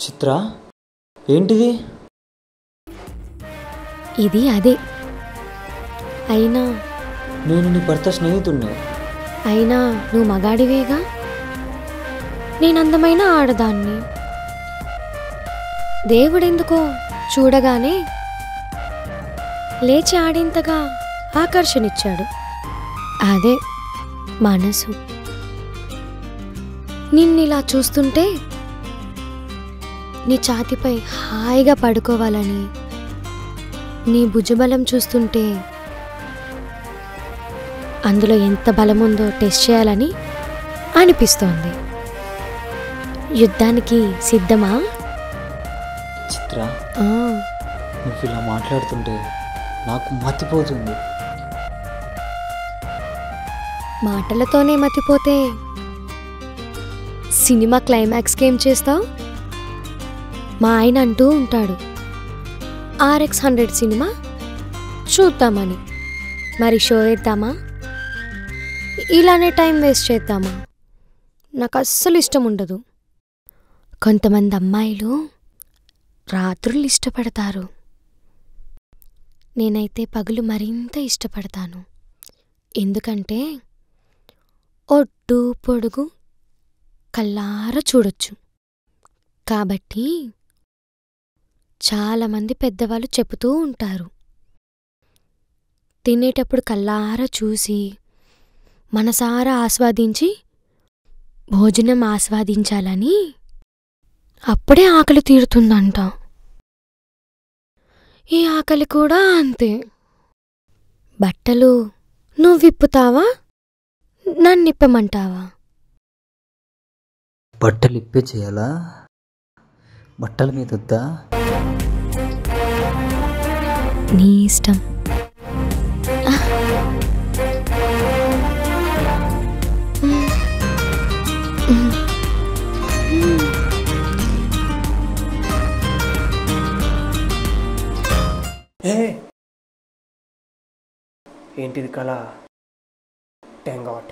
చిత్ర, ఏంటిది? ఇది అదే. అయినా నేను నీ భర్త స్నేహితుడిని. అయినా నువ్వు మగాడివేగా, నేను అందమైన ఆడదాన్ని. దేవుడెందుకో చూడగానే లేచి ఆడేంతగా ఆకర్షణిచ్చాడు. అదే మనసు. నిన్నిలా చూస్తుంటే నీ ఛాతీపై హాయిగా పడుకోవాలని, నీ భుజబలం చూస్తుంటే అందులో ఎంత బలం ఉందో టెస్ట్ చేయాలని అనిపిస్తోంది. యుద్ధానికి సిద్ధమా? చిత్ర, నువ్వు ఇలా మాట్లాడుతుంటే నాకు మతిపోతుంది. మాటలతోనే మతిపోతే సినిమా క్లైమాక్స్కి ఏం చేస్తావు? మా ఆయన అంటూ ఉంటాడు, RX100 సినిమా చూద్దామని. మరి షో వేద్దామా? ఇలానే టైం వేస్ట్ చేద్దామా? నాకు అస్సలు ఇష్టం ఉండదు. కొంతమంది అమ్మాయిలు రాత్రులు ఇష్టపడతారు, నేనైతే పగలు మరింత ఇష్టపడతాను. ఎందుకంటే ఒడ్డు పొడుగు కళ్ళారా చూడొచ్చు కాబట్టి. చాలామంది పెద్దవాళ్ళు చెబుతూ ఉంటారు, తినేటప్పుడు కళ్ళారా చూసి మనసారా ఆస్వాదించి భోజనం ఆస్వాదించాలని. అప్పుడే ఆకలి తీరుతుందంట. ఈ ఆకలి కూడా అంతే. బట్టలు నువ్వు విప్పుతావా, నన్నిప్పమంటావా? బట్టలు ఇప్పే చేయాలా? బట్టల మీద వద్దా? నీ ఇష్టం. ఏంటిది కళ? Thank God.